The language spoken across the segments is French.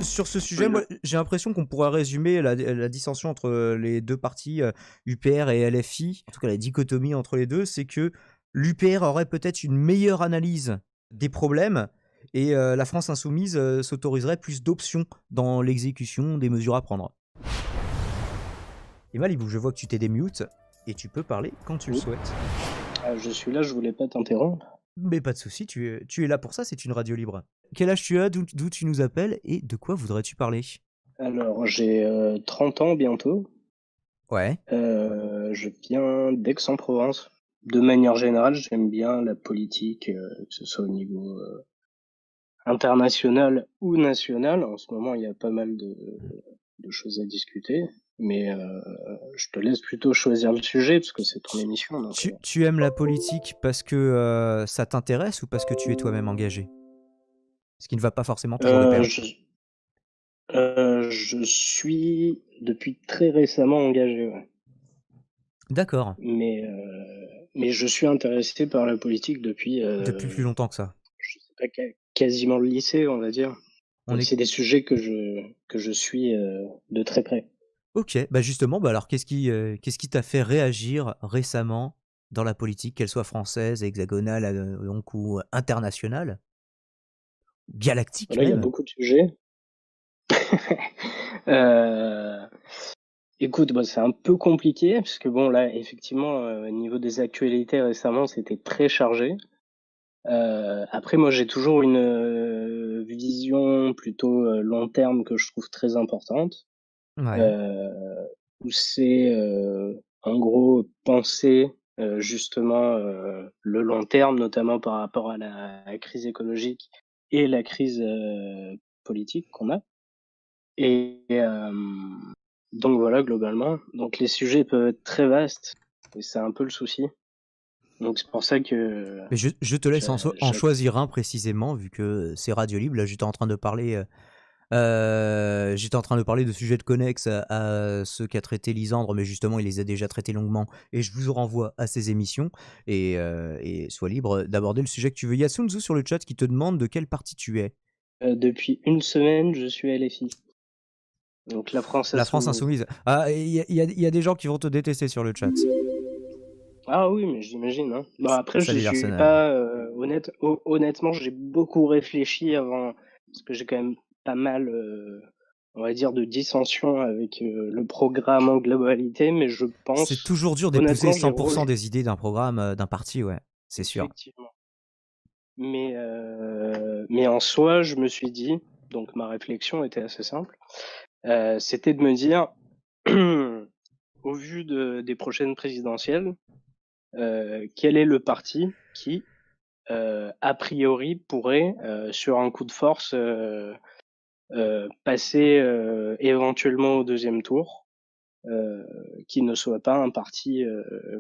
Sur ce sujet, Oui, moi, j'ai l'impression qu'on pourrait résumer la dissension entre les deux partis, UPR et LFI, en tout cas la dichotomie entre les deux, c'est que l'UPR aurait peut-être une meilleure analyse des problèmes et la France insoumise s'autoriserait plus d'options dans l'exécution des mesures à prendre. Et Malibou, je vois que tu t'es démute et tu peux parler quand tu le oui. souhaites. Je suis là, je voulais pas t'interrompre. Mais pas de souci, tu es là pour ça, c'est une radio libre. Quel âge tu as, d'où tu nous appelles et de quoi voudrais-tu parler? Alors, j'ai 30 ans bientôt. Ouais. Je viens d'Aix-en-Provence. De manière générale, j'aime bien la politique, que ce soit au niveau international ou national. En ce moment, il y a pas mal de choses à discuter. Mais je te laisse plutôt choisir le sujet, parce que c'est ton émission. Donc, Tu aimes la politique parce que ça t'intéresse ou parce que tu es toi-même engagé? Ce qui ne va pas forcément toujours de euh, pair. je, je suis depuis très récemment engagé, ouais. D'accord. Mais je suis intéressé par la politique depuis, Depuis plus longtemps que ça. je sais pas, quasiment le lycée, on va dire. On Donc est... c'est des sujets que je suis de très près. Ok, bah justement, bah alors qu'est-ce qui t'a fait réagir récemment dans la politique, qu'elle soit française, hexagonale, donc, ou internationale, galactique Voilà, il y a même? beaucoup de sujets. Euh, Écoute, bah, c'est un peu compliqué parce que bon là, effectivement, au niveau des actualités récemment, c'était très chargé. Après, moi, j'ai toujours une vision plutôt long terme que je trouve très importante. Ouais. Euh, Où c'est en gros penser justement le long terme, notamment par rapport à la crise écologique et la crise politique qu'on a. Et donc voilà, globalement. Donc les sujets peuvent être très vastes et c'est un peu le souci. Donc c'est pour ça que Mais je te laisse en j'a- choisir un précisément, vu que c'est radio libre. Là, j'étais en train de parler. J'étais en train de parler de sujets de connexes à ceux qu'a traité Lisandre, mais justement, il les a déjà traités longuement. Et je vous renvoie à ces émissions. Et sois libre d'aborder le sujet que tu veux. Il y a Sunzu sur le chat qui te demande de quel parti tu es. depuis une semaine, je suis LFI. Donc la France La France insoumise. insoumise. Ah, il y a des gens qui vont te détester sur le chat. Ah oui, mais j'imagine, hein. Bah après, je Salut suis l'Arsenal. pas honnêtement, j'ai beaucoup réfléchi avant, parce que j'ai quand même pas mal, on va dire, de dissensions avec le programme en globalité, mais je C'est pense, toujours dur d'épouser honnêtement, 100% des idées d'un programme, d'un parti, ouais. C'est sûr. effectivement. Mais en soi, je me suis dit, donc ma réflexion était assez simple, c'était de me dire, au vu des prochaines présidentielles, quel est le parti qui a priori pourrait, sur un coup de force, passer éventuellement au deuxième tour, qui ne soit pas un parti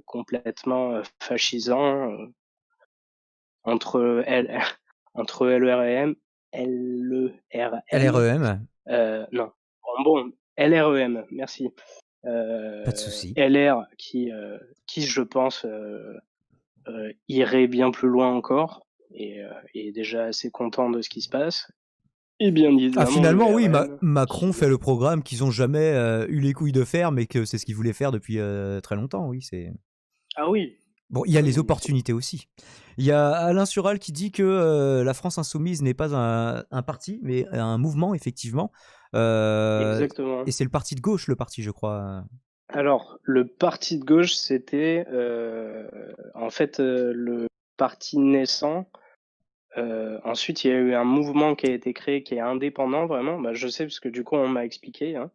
complètement fascisant entre L entre LREM, LERM, LREM, non, bon, LREM, merci. pas de souci. LR qui je pense irait bien plus loin encore et est déjà assez content de ce qui se passe. Et bien Ah, évidemment le finalement, oui, RM Macron qui fait le programme qu'ils ont jamais eu les couilles de faire, mais que c'est ce qu'ils voulaient faire depuis très longtemps, oui. ah oui, Bon, il y ah a oui, les non mais c'est opportunités aussi. Il y a Alain Sural qui dit que la France insoumise n'est pas un parti, mais un mouvement, effectivement. Euh, exactement. et c'est le parti de gauche, le parti, je crois. Alors le parti de gauche c'était en fait le parti naissant. Ensuite il y a eu un mouvement qui a été créé qui est indépendant vraiment. Bah, je sais parce que du coup on m'a expliqué, hein.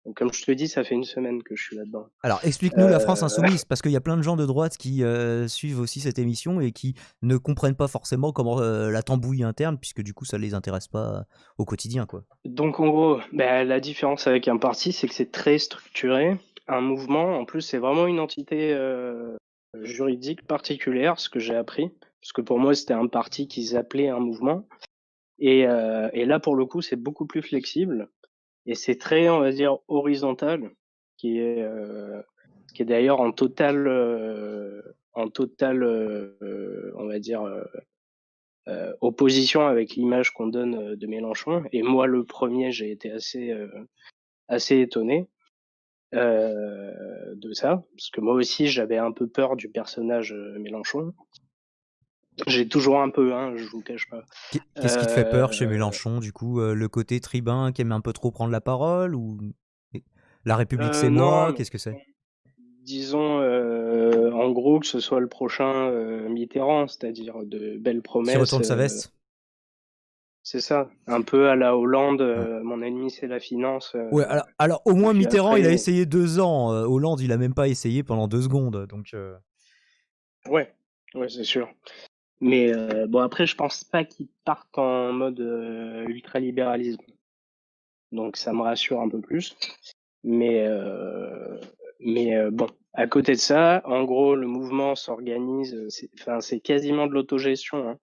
Donc comme je te dis, ça fait une semaine que je suis là-dedans. Alors, explique-nous la France Euh, insoumise, parce qu'il y a plein de gens de droite qui suivent aussi cette émission et qui ne comprennent pas forcément comment la tambouille interne, puisque du coup, ça ne les intéresse pas au quotidien, quoi. Donc en gros, bah, la différence avec un parti, c'est que c'est très structuré. Un mouvement, en plus, c'est vraiment une entité juridique particulière, ce que j'ai appris, parce que pour moi, c'était un parti qu'ils appelaient un mouvement. Et là, pour le coup, c'est beaucoup plus flexible et c'est très, on va dire, horizontal, qui est qui est d'ailleurs en total, on va dire, opposition avec l'image qu'on donne de Mélenchon. Et moi, le premier, j'ai été assez étonné de ça, parce que moi aussi, j'avais un peu peur du personnage Mélenchon. J'ai toujours un peu, hein, je vous cache pas. Qu'est-ce qui te fait peur chez Mélenchon, du coup? Le côté tribun qui aime un peu trop prendre la parole ou la République c'est Non, moi? mais Qu'est-ce que c'est? disons, en gros, que ce soit le prochain Mitterrand, c'est-à-dire de belles S'il promesses. retourne sa veste? C'est ça, un peu à la Hollande, Ouais. mon ennemi c'est la finance. Ouais, alors au Et moins puis Mitterrand, il a après, essayé 2 ans. Hollande, il a même pas essayé pendant 2 secondes. Donc, ouais, ouais, c'est sûr. Mais bon, après, je pense pas qu'ils partent en mode ultralibéralisme. Donc ça me rassure un peu plus. Mais, bon, à côté de ça, en gros, le mouvement s'organise, c'est quasiment de l'autogestion, hein.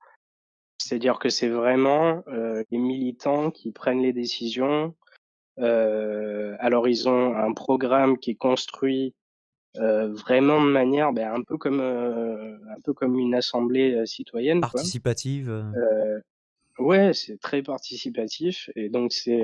C'est-à-dire que c'est vraiment les militants qui prennent les décisions. Alors ils ont un programme qui est construit vraiment de manière un peu comme une assemblée citoyenne, quoi. participative. Ouais, c'est très participatif et donc c'est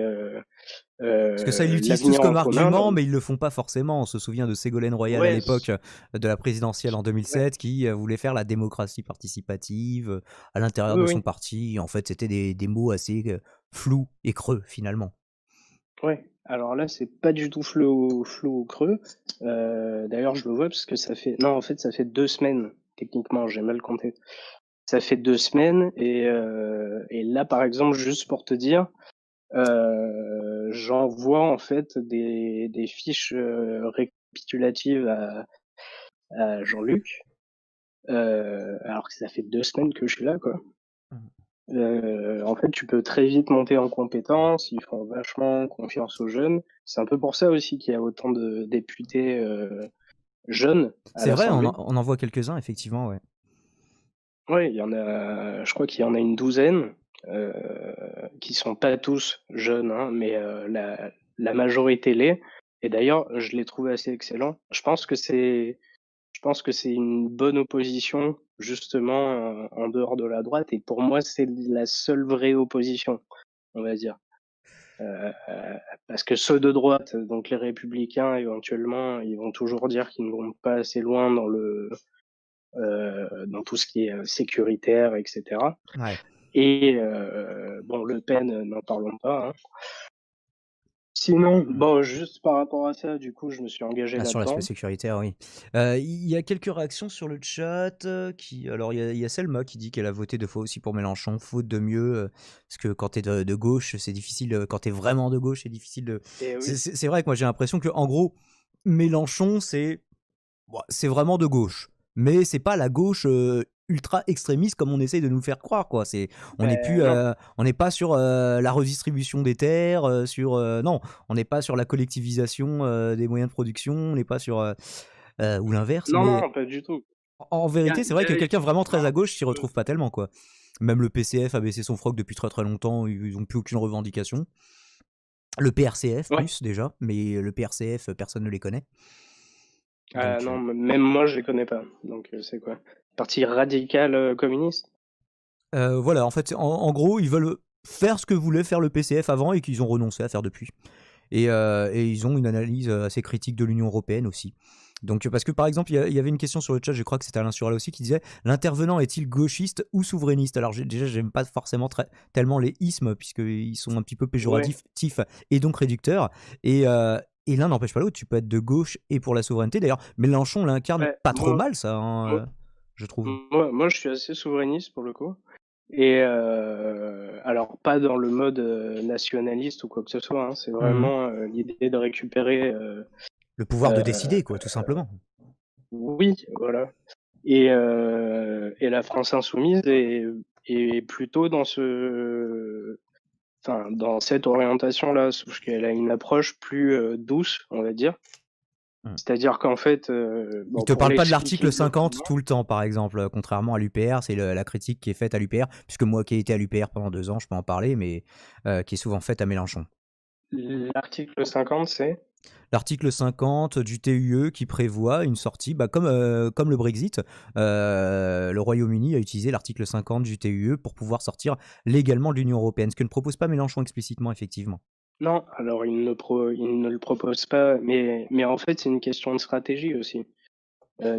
Parce que ça, ils l'utilisent tous l'avenir en comme commun. argument, Donc mais ils le font pas forcément. On se souvient de Ségolène Royal à ouais, l'époque de la présidentielle en ouais, 2007 qui voulait faire la démocratie participative à l'intérieur oui, de oui, son parti. En fait, c'était des mots assez flous et creux finalement. ouais. Alors là, c'est pas du tout flou ou creux. D'ailleurs, je le vois parce que non, en fait, ça fait 2 semaines. Techniquement, j'ai mal compté. Ça fait 2 semaines et là, par exemple, juste pour te dire, j'envoie en fait des fiches récapitulatives à Jean-Luc, alors que ça fait 2 semaines que je suis là, quoi. En fait, tu peux très vite monter en compétences, ils font vachement confiance aux jeunes. C'est un peu pour ça aussi qu'il y a autant de députés jeunes à C'est vrai, l'Assemblée. on en voit quelques-uns, effectivement, ouais. Oui, il y en a, je crois qu'il y en a une douzaine, euh, qui sont pas tous jeunes, hein, mais la majorité l'est. Et d'ailleurs, je l'ai trouvé assez excellent. Je pense que c'est une bonne opposition, justement, en dehors de la droite. Et pour moi, c'est la seule vraie opposition, on va dire. Parce que ceux de droite, donc les républicains, éventuellement, ils vont toujours dire qu'ils ne vont pas assez loin dans tout ce qui est sécuritaire, etc. Ouais. Et bon, Le Pen, n'en parlons pas, hein. Sinon, bon, juste par rapport à ça, du coup, je me suis engagé Ah, sur l'aspect là-dedans. sécuritaire, oui. Il y a quelques réactions sur le chat. Alors, il y a Selma qui dit qu'elle a voté 2 fois aussi pour Mélenchon, faute de mieux. Parce que quand t'es de gauche, c'est difficile. Quand t'es vraiment de gauche, c'est difficile de. Et oui, C'est vrai que moi j'ai l'impression que, en gros, Mélenchon, c'est vraiment de gauche. Mais c'est pas la gauche ultra extrémiste comme on essaye de nous faire croire, quoi. ben non, On n'est pas sur la redistribution des terres, non, on n'est pas sur la collectivisation des moyens de production, on n'est pas sur ou l'inverse. non, Mais non, pas du tout. en vérité, c'est Il y vrai a que quelqu'un vraiment effectivement très un à gauche s'y petit peu. retrouve pas tellement, quoi. Même le PCF a baissé son froc depuis très très longtemps, ils ont plus aucune revendication. Le PRCF Ouais. plus déjà, mais le PRCF, personne ne les connaît. Ah Donc non, même moi, je les connais pas. Donc, c'est quoi? Parti radical communiste? voilà, en fait, en gros, ils veulent faire ce que voulait faire le PCF avant et qu'ils ont renoncé à faire depuis. Et ils ont une analyse assez critique de l'Union européenne aussi. Donc, parce que par exemple, il y avait une question sur le chat, je crois que c'était Alain Sural aussi, qui disait l'intervenant est-il gauchiste ou souverainiste? Alors, déjà, j'aime pas forcément tellement les ismes, puisqu'ils sont un petit peu Ouais. péjoratifs et donc réducteurs. Et l'un n'empêche pas l'autre, tu peux être de gauche et pour la souveraineté. D'ailleurs, Mélenchon l'incarne Ouais. pas trop mal, ça, hein, Moi, je trouve. moi, je suis assez souverainiste pour le coup. Et alors, pas dans le mode nationaliste ou quoi que ce soit, hein. C'est Mhm. vraiment l'idée de récupérer. Le pouvoir de Euh, décider, quoi, tout simplement. oui, voilà. Et la France insoumise est plutôt dans cette orientation-là, sauf qu'elle a une approche plus douce, on va dire. Mhm. C'est-à-dire qu'en fait, Il bon, te pour parle pas de l'expliquer l'article 50 exactement, tout le temps, par exemple, contrairement à l'UPR, c'est la critique qui est faite à l'UPR, puisque moi qui ai été à l'UPR pendant 2 ans, je peux en parler, mais qui est souvent faite à Mélenchon. l'article 50, c'est? L'article 50 du TUE qui prévoit une sortie, comme le Brexit, le Royaume-Uni a utilisé l'article 50 du TUE pour pouvoir sortir légalement de l'Union européenne, ce que ne propose pas Mélenchon explicitement, effectivement. Non, alors il ne le propose pas, mais en fait, c'est une question de stratégie aussi,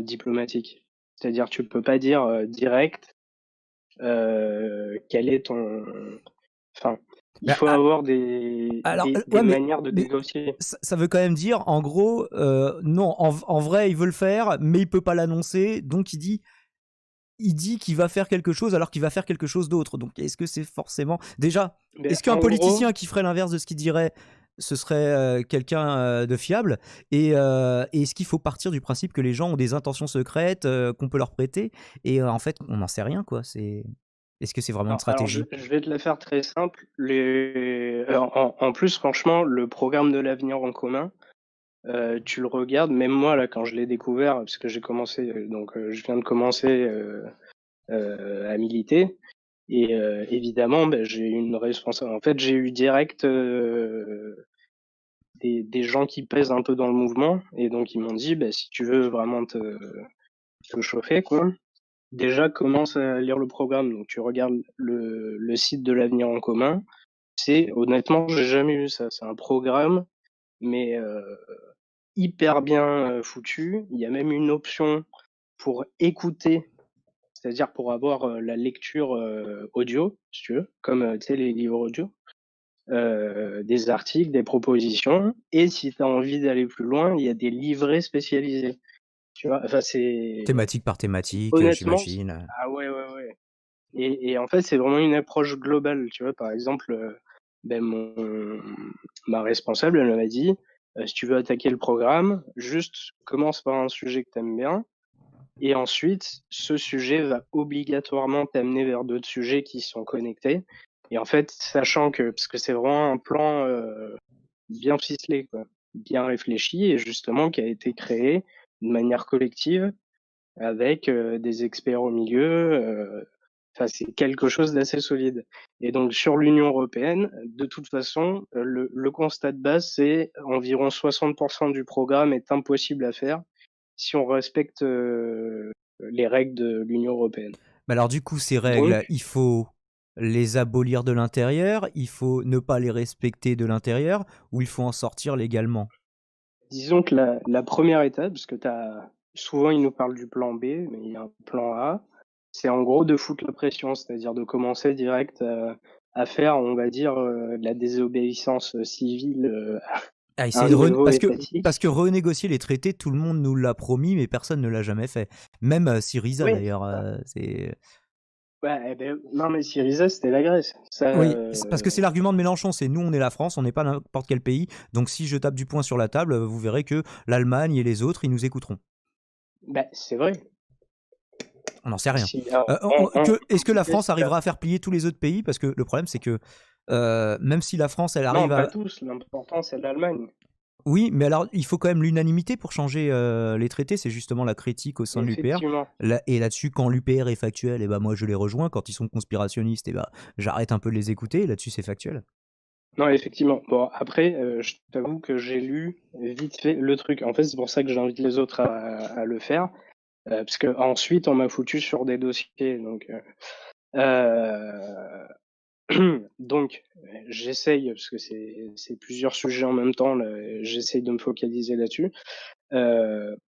diplomatique. C'est-à-dire, tu peux pas dire direct quel est ton. Enfin, il Bah, faut avoir des, alors, des ouais, manières de mais négocier. ça veut quand même dire, en gros, non, en vrai, il veut le faire, mais il peut pas l'annoncer, donc il dit qu'il va faire quelque chose alors qu'il va faire quelque chose d'autre. Donc, est-ce que c'est forcément. Déjà, Mais est-ce qu'un en gros, politicien qui ferait l'inverse de ce qu'il dirait, ce serait quelqu'un de fiable et est-ce qu'il faut partir du principe que les gens ont des intentions secrètes qu'on peut leur prêter et en fait, on n'en sait rien, quoi. Est-ce que c'est vraiment une alors stratégie? je vais te la faire très simple. En plus, franchement, le programme de l'avenir en commun, tu le regardes, même moi, là, quand je l'ai découvert, parce que j'ai commencé, je viens de commencer à militer, et évidemment, ben, j'ai eu une responsable. En fait, j'ai eu direct des gens qui pèsent un peu dans le mouvement, et donc ils m'ont dit, ben, si tu veux vraiment te chauffer, quoi, déjà commence à lire le programme. Donc tu regardes le site de l'avenir en commun. C'est honnêtement, j'ai jamais vu ça. C'est un programme, mais hyper bien foutu. Il y a même une option pour écouter, c'est-à-dire pour avoir la lecture audio, si tu veux, comme tu sais les livres audio, des articles, des propositions. Et si tu as envie d'aller plus loin, il y a des livrets spécialisés. Tu vois, enfin c'est Thématique par thématique, honnêtement, j'imagine. ah ouais ouais ouais. Et en fait, c'est vraiment une approche globale, tu vois. Par exemple, ben ma responsable, elle m'a dit, si tu veux attaquer le programme, juste commence par un sujet que tu aimes bien, et ensuite, ce sujet va obligatoirement t'amener vers d'autres sujets qui sont connectés. Et en fait, sachant que, parce que c'est vraiment un plan bien ficelé, quoi, bien réfléchi, et justement qui a été créé de manière collective avec des experts au milieu. Enfin, c'est quelque chose d'assez solide. Et donc sur l'Union européenne, de toute façon, le constat de base, c'est environ 60% du programme est impossible à faire si on respecte les règles de l'Union européenne. Mais alors du coup, ces Donc, règles, il faut les abolir de l'intérieur, il faut ne pas les respecter de l'intérieur, ou il faut en sortir légalement? disons que la première étape, parce que souvent ils nous parlent du plan B, mais il y a un plan A, c'est en gros de foutre la pression, c'est-à-dire de commencer direct à faire, on va dire, de la désobéissance civile À à un essayer de niveau étatique. parce que renégocier les traités, tout le monde nous l'a promis, mais personne ne l'a jamais fait. Même Syriza Oui, d'ailleurs. C'est ouais, eh ben, non mais Syriza c'était la Grèce. Ça, Oui, parce que c'est l'argument de Mélenchon, c'est nous on est la France, on n'est pas n'importe quel pays, donc si je tape du poing sur la table, vous verrez que l'Allemagne et les autres, ils nous écouteront. bah, c'est vrai. On n'en sait rien. Si, Est-ce que la en France arrivera à faire plier tous les autres pays? Parce que le problème, c'est que même si la France, elle non, arrive pas à. tous. L'important c'est l'Allemagne. Oui, mais alors il faut quand même l'unanimité pour changer les traités, c'est justement la critique au sein de l'UPR. Effectivement. Et là-dessus, quand l'UPR est factuel, et ben moi je les rejoins. Quand ils sont conspirationnistes, et ben j'arrête un peu de les écouter. Là-dessus, c'est factuel. Non, effectivement. Bon, après, je t'avoue que j'ai lu vite fait le truc. En fait, c'est pour ça que j'invite les autres à le faire, parce que ensuite on m'a foutu sur des dossiers. Euh, donc j'essaye, parce que c'est plusieurs sujets en même temps. Là, j'essaye de me focaliser là-dessus.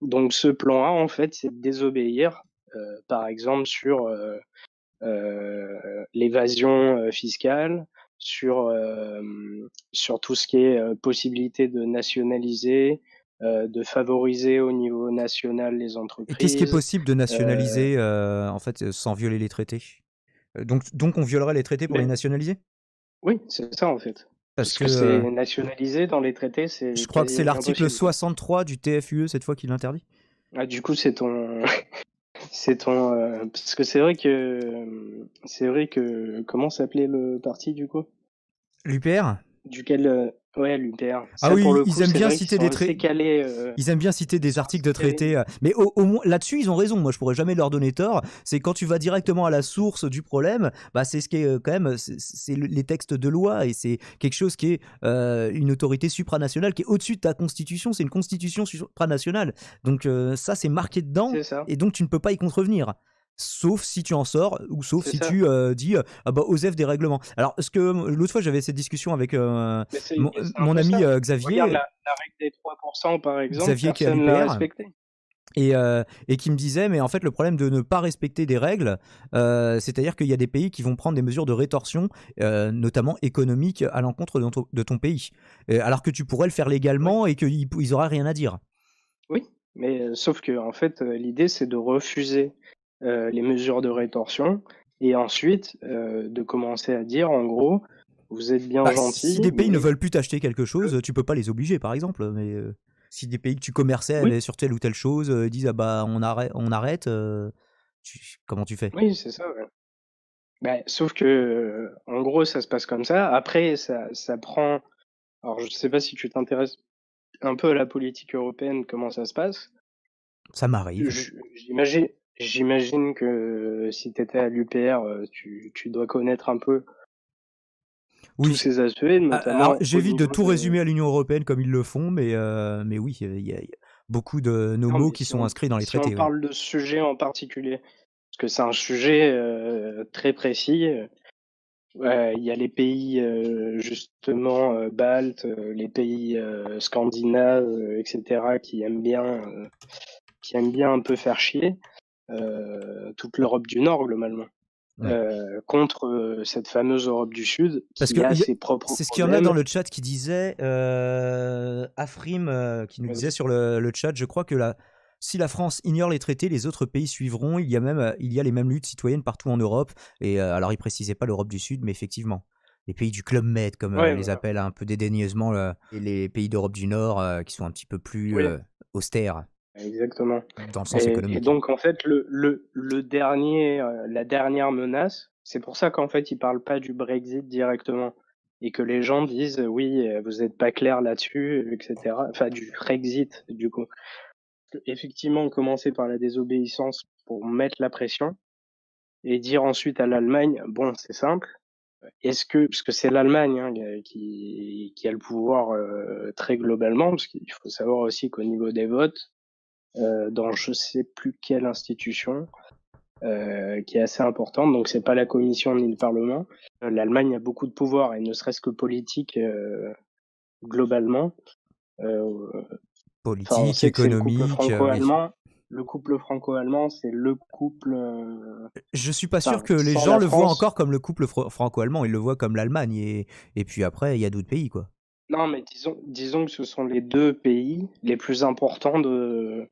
Donc ce plan A, en fait, c'est de désobéir, par exemple sur l'évasion fiscale, sur tout ce qui est possibilité de nationaliser, de favoriser au niveau national les Et qu'est-ce qui est entreprises. possible de Euh, nationaliser en fait sans violer les traités? Donc on violerait les traités pour les mais nationaliser? oui, c'est ça en fait. Parce Parce que que c'est nationalisé dans les traités, je c'est crois que c'est quasi l'article impossible, quoi. 63 du TFUE cette fois qui l'interdit. Ah, du coup, c'est ton, parce que c'est vrai que comment s'appelait le parti du coup? L'UPR? Duquel Ouais, l'UPR. Ah Ça, pour oui, le coup, ils aiment c'est bien vrai qu'ils citer sont des assez traits. calés. Ils aiment bien citer Ils des sont articles assez de calés. traités, mais au moins là-dessus ils ont raison. Moi, je pourrais jamais leur donner tort. C'est quand tu vas directement à la source du problème, bah c'est ce qui est quand même, c'est les textes de loi et c'est quelque chose qui est une autorité supranationale qui est au-dessus de ta constitution. C'est une constitution supranationale. Donc ça, c'est marqué dedans C'est ça. et donc tu ne peux pas y contrevenir. Sauf si tu en sors, ou sauf C'est si ça. tu dis ah bah osef des règlements. Alors, ce que l'autre fois j'avais cette discussion avec Mais c'est un mon peu ami ça. Regarde Xavier, la règle des 3%, par exemple, Xavier qui est à personne l'a l'UPR, respectée. et qui me disait, mais en fait, le problème de ne pas respecter des règles, c'est-à-dire qu'il y a des pays qui vont prendre des mesures de rétorsion, notamment économiques, à l'encontre de ton pays. Alors que tu pourrais le faire Oui. légalement et qu'ils n'auraient rien à dire. Oui, mais sauf que en fait, l'idée, c'est de refuser les mesures de rétorsion et ensuite de commencer à dire, en gros, vous êtes bien Bah, si gentil, des pays ne mais veulent plus t'acheter quelque chose, tu peux pas les obliger, par exemple. Mais si des pays que tu commerçais oui, sur telle ou telle chose disent ah bah on arrête, comment tu fais? oui, c'est ça, ouais. Bah, sauf que, en gros, ça se passe comme ça. Après, ça prend. Alors, je sais pas si tu t'intéresses un peu à la politique européenne, comment ça se passe. Ça m'arrive. J'imagine que si tu étais à l'UPR, tu dois connaître un peu tous Oui. ces aspects, Alors, notamment au j'évite de niveau tout de. résumer à l'Union européenne comme ils le font, mais oui, il y a beaucoup de nos Non, mots mais qui sont inscrits dans les si on traités, oui. parle de ce sujet en particulier, parce que c'est un sujet très précis. Il y a les pays justement baltes, les pays scandinaves, etc., qui aiment bien un peu faire chier toute l'Europe du Nord globalement. Ouais. Contre cette fameuse Europe du Sud Parce qui que a ses propres c'est ce qu'il y en a problèmes. dans le chat qui disait, Afrim, qui nous disait Vas-y. sur le chat, je crois que si la France ignore les traités, les autres pays suivront. Il y a les mêmes luttes citoyennes partout en Europe. Et alors, il précisait pas l'Europe du Sud, mais effectivement, les pays du Club Med, comme Ouais, les voilà. appellent un peu dédaigneusement, et les pays d'Europe du Nord, qui sont un petit peu plus Oui, austères exactement. dans le sens Et économique. donc en fait le dernier, la dernière menace, c'est pour ça qu'en fait ils parlent pas du Brexit directement et que les gens disent oui vous êtes pas clair là-dessus, etc. Enfin du Frexit du coup. Effectivement commencer par la désobéissance pour mettre la pression et dire ensuite à l'Allemagne bon c'est simple. Est-ce que parce que c'est l'Allemagne hein, qui a le pouvoir très globalement parce qu'il faut savoir aussi qu'au niveau des votes dans je sais plus quelle institution qui est assez importante. Donc c'est pas la Commission ni le Parlement. L'Allemagne a beaucoup de pouvoir et ne serait-ce que politique globalement. Enfin, on Politique, sait que c'est le couple économique, oui. franco-allemand. Le couple franco-allemand, c'est le couple. Je suis pas sûr Enfin, que les sans gens la le voient France. encore comme le couple franco-allemand, ils le voient comme l'Allemagne et puis après il y a d'autres pays quoi. Non, mais disons que ce sont les deux pays les plus importants de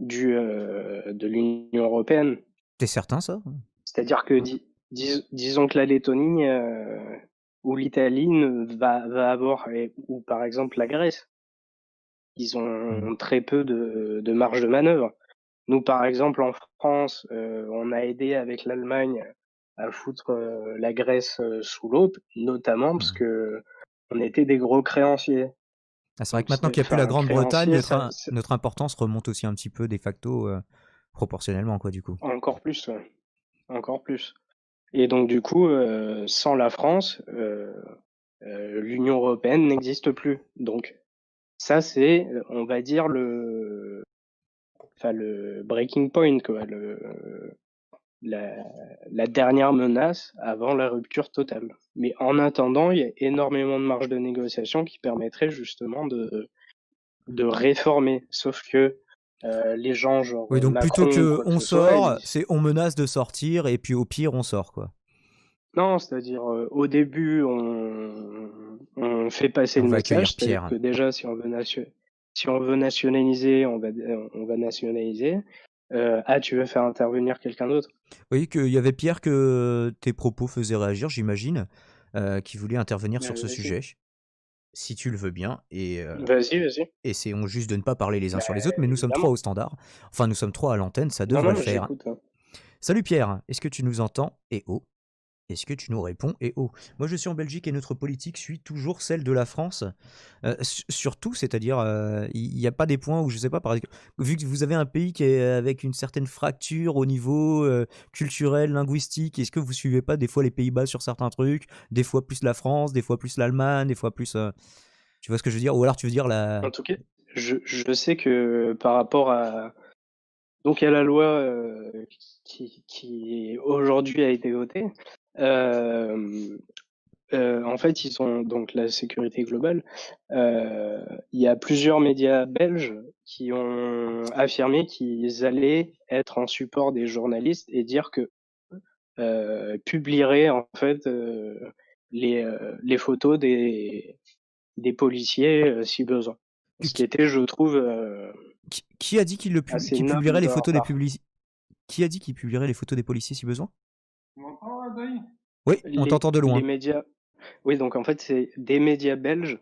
l'Union européenne. T'es certain ça? C'est-à-dire que disons que la Lettonie ou l'Italie va avoir, ou par exemple la Grèce, ils Mhm. ont très peu de marge de manœuvre. Nous, par exemple, en France, on a aidé avec l'Allemagne à foutre la Grèce sous l'eau, notamment parce Mhm. que on était des gros créanciers. Ah, c'est vrai Donc, que maintenant qu'il n'y a plus la enfin, Grande-Bretagne, créancier, notre importance remonte aussi un petit peu de facto proportionnellement quoi du coup. encore plus, ouais, encore plus. Et donc, du coup, sans la France, l'Union européenne n'existe plus. Donc, ça, c'est, on va dire, le breaking point, quoi, la, la dernière menace avant la rupture totale. Mais en attendant, il y a énormément de marge de négociation qui permettrait justement de réformer. Sauf que les gens, genre Oui, donc plutôt Macron ou que quoi que on ce soit, ils sort, disent c'est on menace de sortir et puis au pire on sort quoi. non, c'est-à-dire au début, on fait passer On le va accueillir message, c'est-à-dire Pierre. que déjà, si on veut nationaliser, on va nationaliser. Ah, tu veux faire intervenir quelqu'un d'autre? Oui, qu'il y avait Pierre que tes propos faisaient réagir, j'imagine, qui voulait intervenir sur ce Vas-y, sujet, si tu le veux bien, et vas-y. essayons juste de ne pas parler les uns Bah, sur les autres, mais nous sommes trois évidemment. au standard. Enfin, nous sommes trois à l'antenne, ça Non, devrait le non, faire. j'écoute, hein. Salut Pierre, est-ce que tu nous entends? Et oh. Est-ce que tu nous réponds? Et oh, moi je suis en Belgique et notre politique suit toujours celle de la France. Surtout, c'est-à-dire, il n'y a pas des points où, je sais pas, par exemple, vu que vous avez un pays qui est avec une certaine fracture au niveau culturel, linguistique, est-ce que vous suivez pas des fois les Pays-Bas sur certains trucs, des fois plus la France, des fois plus l'Allemagne, des fois plus... tu vois ce que je veux dire? Ou alors tu veux dire la... En tout cas, je sais que par rapport à donc à la loi qui aujourd'hui a été votée, en fait, ils ont donc la sécurité globale. Il y a plusieurs médias belges qui ont affirmé qu'ils allaient être en support des journalistes et dire que publieraient en fait les photos des policiers si besoin. Ce qui était, je trouve, Qui a dit assez qu'il noble publierait de les leur photos des part. policiers? Qui a dit qu'il publierait les photos des policiers si besoin? Tu m'entends là, Daï? Oui, on Les, t'entend de les loin. médias, oui, donc en fait, c'est des médias belges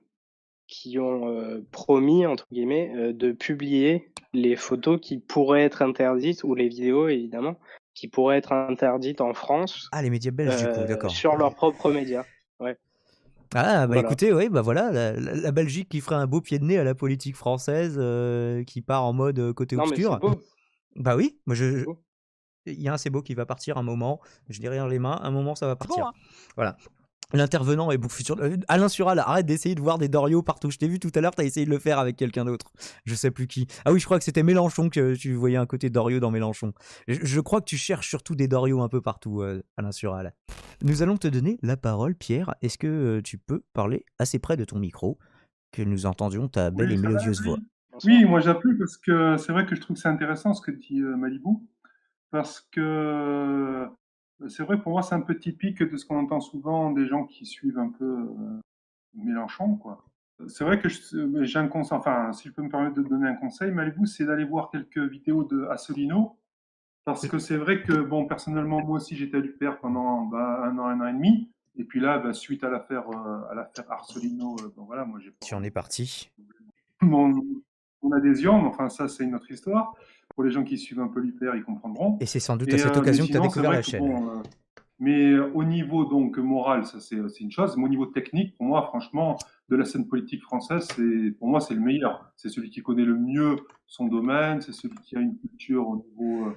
qui ont promis, entre guillemets, de publier les photos qui pourraient être interdites, ou les vidéos évidemment, qui pourraient être interdites en France Ah, les médias belges du coup, d'accord. sur leurs propres médias. Ouais, Ah, bah voilà. écoutez, oui, bah voilà, la Belgique qui ferait un beau pied de nez à la politique française, qui part en mode côté Non, mais c'est obscur. beau, Bah oui, moi c'est beau. il y a un c'est beau qui va partir un moment, je l'ai rien les mains, un moment ça va C'est bon, partir. hein? Voilà. L'intervenant est beaucoup sur. Alain Sural, arrête d'essayer de voir des Dorios partout. Je t'ai vu tout à l'heure, t'as essayé de le faire avec quelqu'un d'autre. Je sais plus qui. Ah oui, je crois que c'était Mélenchon que tu voyais un côté Dorio dans Mélenchon. Je crois que tu cherches surtout des Dorios un peu partout, Alain Sural. Nous allons te donner la parole, Pierre. Est-ce que tu peux parler assez près de ton micro, que nous entendions ta belle et Oui, ça va, mélodieuse voix? oui. Bonsoir. Oui, moi j'appuie parce que c'est vrai que je trouve que c'est intéressant ce que dit Malibou, parce que c'est vrai pour moi c'est un peu typique de ce qu'on entend souvent des gens qui suivent un peu Mélenchon, quoi. C'est vrai que j'ai un conseil, enfin si je peux me permettre de te donner un conseil, Malibou, c'est d'aller voir quelques vidéos de Asselineau, parce que c'est vrai que bon personnellement moi aussi j'étais à l'UPR pendant un an et demi, et puis là suite à l'affaire Arcelino, bon voilà moi j'ai pas Tu en es parti. mon, mon adhésion, mais enfin ça c'est une autre histoire. Pour les gens qui suivent un peu l'hyper, ils comprendront. Et c'est sans doute à cette Mais occasion que tu as sinon, c'est découvert vrai la que chaîne. bon, mais au niveau donc moral, ça c'est une chose. Mais au niveau technique, pour moi, franchement, de la scène politique française, c'est pour moi c'est le meilleur. C'est celui qui connaît le mieux son domaine, c'est celui qui a une culture au niveau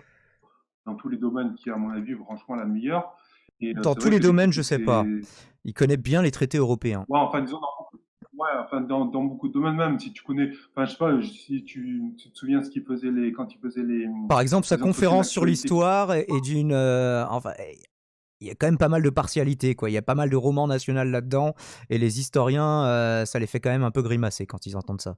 dans tous les domaines qui, à mon avis, franchement la meilleure. Et Dans c'est tous vrai les que domaines, je d'écouter sais pas. ces Il connaît bien les traités européens. ouais, enfin, disons, ouais, enfin, dans beaucoup de domaines même, si tu connais, enfin, je sais pas, si tu te souviens ce qu'il faisait quand il faisait Par exemple, sa les entretiens conférence sur d'actualité. l'histoire est d'une. Enfin, il y a quand même pas mal de partialité, quoi. Il y a pas mal de romans nationaux là-dedans, et les historiens, ça les fait quand même un peu grimacer quand ils entendent ça.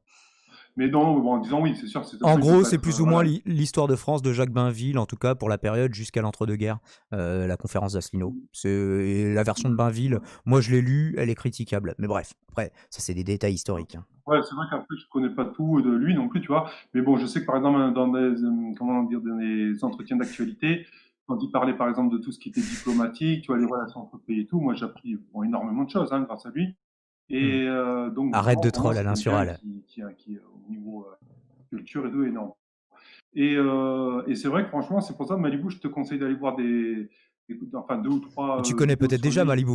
Mais non, bon, en disant oui, c'est sûr, En après, il peut gros, pas c'est être, plus ou moins voilà. l'histoire de France de Jacques Bainville, en tout cas pour la période jusqu'à l'entre-deux-guerres, la conférence d'Asselineau. C'est la version de Bainville. Moi, je l'ai lue, elle est critiquable. Mais bref, après, ça c'est des détails historiques, hein. Ouais, c'est vrai qu'après, je connais pas tout de lui non plus, tu vois. Mais bon, je sais que par exemple, dans des, comment dire, dans des entretiens d'actualité, quand il parlait par exemple de tout ce qui était diplomatique, tu vois, les relations entre pays et tout, moi j'ai appris bon, énormément de choses hein, grâce à lui. Hmm. Et donc Arrête vraiment, de pour moi, troll, c'est Alain quelqu'un Sural. qui au niveau culture et tout énorme. Et c'est vrai que franchement, c'est pour ça, Malibu, je te conseille d'aller voir enfin deux ou trois Tu connais vidéos peut-être sur déjà lui. Malibu.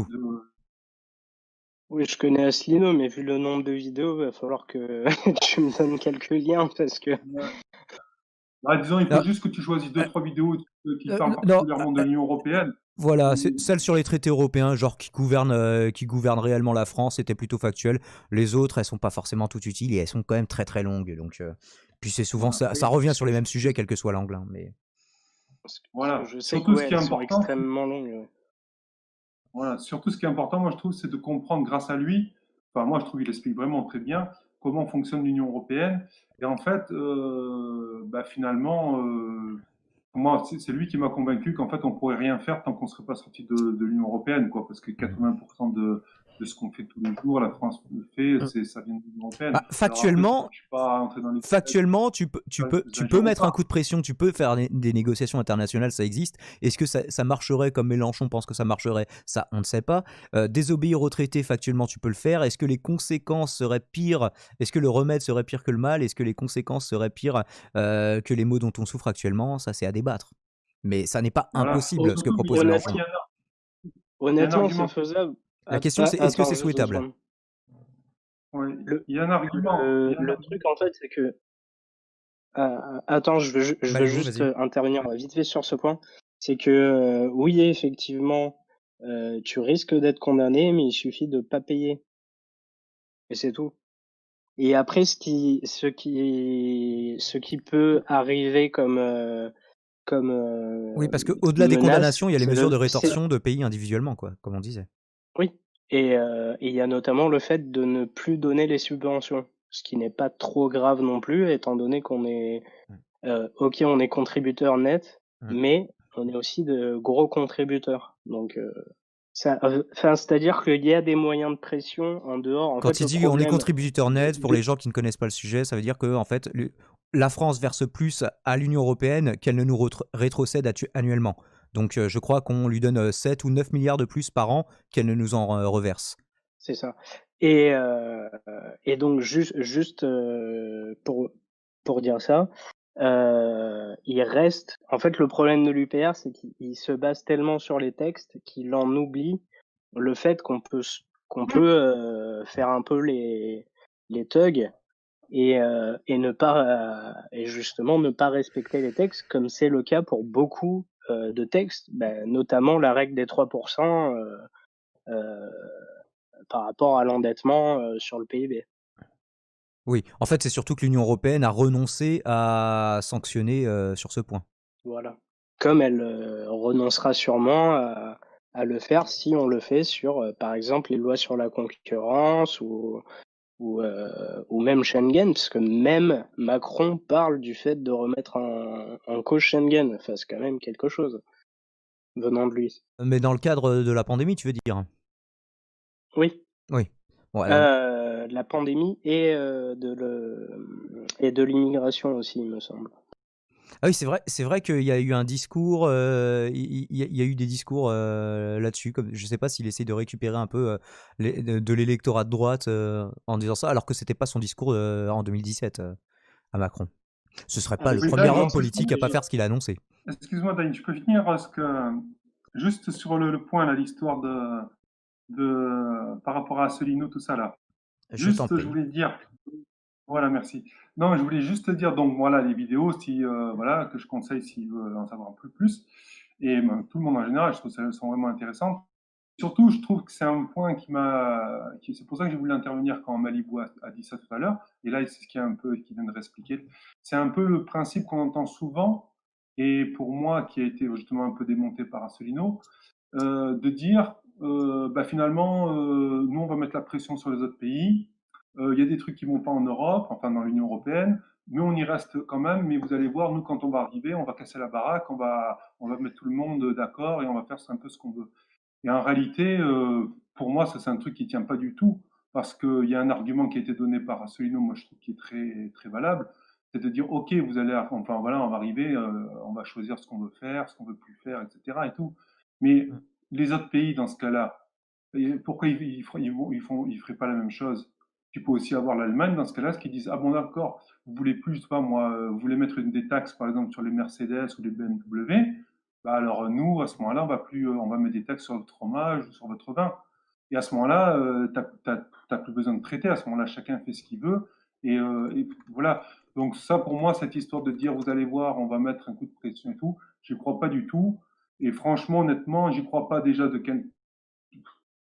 Oui, je connais Asselineau, mais vu le nombre de vidéos, il va falloir que tu me donnes quelques liens parce que. Bah, disons, il faut Non, juste que tu choisisses deux, trois vidéos qui parlent non, particulièrement de l'Union européenne. voilà, c'est Et celle sur les traités européens, genre qui gouvernent réellement la France, était plutôt factuelle. Les autres, elles sont pas forcément toutes utiles et elles sont quand même très très longues. Donc, puis c'est souvent voilà. ça, Oui, ça revient parce sur que les je, mêmes sujets, quel que soit l'angle, hein, mais parce que Voilà. je sais que Surtout ce ouais, qui est elles sont important, extrêmement longues. Ouais. voilà. Surtout ce qui est important, moi je trouve, c'est de comprendre grâce à lui. Enfin, moi je trouve qu'il explique vraiment très bien comment fonctionne l'Union européenne. Et en fait, finalement, moi, c'est lui qui m'a convaincu qu'en fait, on pourrait rien faire tant qu'on serait pas sorti de l'Union européenne, quoi, parce que 80% de ce qu'on fait tous les jours, la France le fait, ça vient de l'Union européenne. bah, Alors après, factuellement, je suis pas entré dans les détails, factuellement, les tu peux ingérences ou mettre un pas. coup de pression, tu peux faire des négociations internationales, ça existe. Est-ce que ça marcherait comme Mélenchon pense que ça marcherait? Ça, on ne sait pas. Désobéir aux traités, factuellement, tu peux le faire. Est-ce que les conséquences seraient pires? Est-ce que le remède serait pire que le mal? Est-ce que les conséquences seraient pires que les maux dont on souffre actuellement? Ça, c'est à débattre. Mais ça n'est pas Voilà. impossible, ce que propose Surtout Mélenchon. qu'il y en a. Il y a un Honnêtement, c'est argument. faisable. La question, c'est est-ce que Attends, c'est juste 2 souhaitable? secondes. Ouais. Le Il y a un argument. Il y a un le argument. truc, en fait, c'est que attends, je veux Malibu, juste, vas-y. intervenir vite fait sur ce point. C'est que, oui, effectivement, tu risques d'être condamné, mais il suffit de pas payer et c'est tout. Et après, ce qui peut arriver comme, Oui, parce qu'au-delà des menace, condamnations, il y a les c'est mesures de c'est rétorsion de pays individuellement, quoi, comme on disait. oui, et il y a notamment le fait de ne plus donner les subventions, ce qui n'est pas trop grave non plus, étant donné qu'on est, Mm. OK, on est contributeur net, Mm. mais on est aussi de gros contributeurs. Donc, ça, enfin, c'est-à-dire qu'il y a des moyens de pression en dehors. En Quand fait, il le dit on est problème contributeur net, pour de les gens qui ne connaissent pas le sujet, ça veut dire que en fait, la France verse plus à l'Union européenne qu'elle ne nous rétrocède annuellement. Donc je crois qu'on lui donne 7 ou 9 milliards de plus par an qu'elle ne nous en reverse. c'est ça. Et, heu et donc juste, pour dire ça, il reste en fait, le problème de l'UPR, c'est qu'il se base tellement sur les textes qu'il en oublie le fait qu'on peut, faire un peu les thugs et ne pas, et justement ne pas respecter les textes comme c'est le cas pour beaucoup, de textes, notamment la règle des 3 heu, par rapport à l'endettement, sur le PIB. Oui, en fait, c'est surtout que l'Union européenne a renoncé à sanctionner sur ce point. Voilà. Comme elle, renoncera sûrement à le faire si on le fait sur, par exemple, les lois sur la concurrence ou même Schengen, parce que même Macron parle du fait de remettre en cause Schengen. Enfin, c'est quand même quelque chose, venant de lui. Mais dans le cadre de la pandémie, tu veux dire? Oui, Oui. Bon, alors, la pandémie et de l'immigration aussi, il me semble. ah oui, c'est vrai qu'il y a eu un discours, il y a eu des discours là-dessus. Comme, je ne sais pas s'il essaie de récupérer un peu de l'électorat de droite en disant ça, alors que c'était pas son discours en 2017 à Macron. Ce serait Ah pas bah, le Oui, c'est premier Dan, pas homme c'est pas politique à pas déjà faire ce qu'il a annoncé. excuse-moi, Dan, je peux finir parce que juste sur le point, là, l'histoire par rapport à Asselineau, tout ça, là. Je t'en Juste, je prie. voulais dire, voilà, merci. Non, je voulais juste te dire, donc voilà, les vidéos, si, voilà, que je conseille s'ils veulent en savoir un peu plus. Et ben, tout le monde en général, je trouve qu'elles sont vraiment intéressantes. Surtout, je trouve que c'est un point c'est pour ça que j'ai voulu intervenir quand Malibu a dit ça tout à l'heure. Et là, c'est ce qui est un peu, qui vient de réexpliquer. C'est un peu le principe qu'on entend souvent, et pour moi, qui a été justement un peu démonté par Asselineau, de dire, bah, finalement, nous, on va mettre la pression sur les autres pays. Il y a des trucs qui vont pas en Europe, enfin dans l'Union européenne, mais on y reste quand même. Mais vous allez voir, nous, quand on va arriver, on va casser la baraque, on va mettre tout le monde d'accord et on va faire un peu ce qu'on veut. Et en réalité, pour moi, ça c'est un truc qui tient pas du tout, parce qu'il y a un argument qui a été donné par Asselineau, moi je trouve qui est très très valable, c'est de dire ok, vous allez, enfin voilà, on va arriver, on va choisir ce qu'on veut faire, ce qu'on veut plus faire, etc. et tout. Mais les autres pays dans ce cas-là, pourquoi ils feraient pas la même chose? Tu peux aussi avoir l'Allemagne dans ce cas-là, ce qui disent ah bon d'accord, vous voulez plus, je sais pas moi, vous voulez mettre des taxes par exemple sur les Mercedes ou les BMW, bah alors nous à ce moment-là on va mettre des taxes sur votre fromage ou sur votre vin. Et à ce moment-là, t'as plus besoin de traiter. À ce moment-là, chacun fait ce qu'il veut. Et voilà. Donc ça, pour moi, cette histoire de dire, vous allez voir, on va mettre un coup de pression et tout, j'y crois pas du tout. Et franchement, honnêtement, j'y crois pas déjà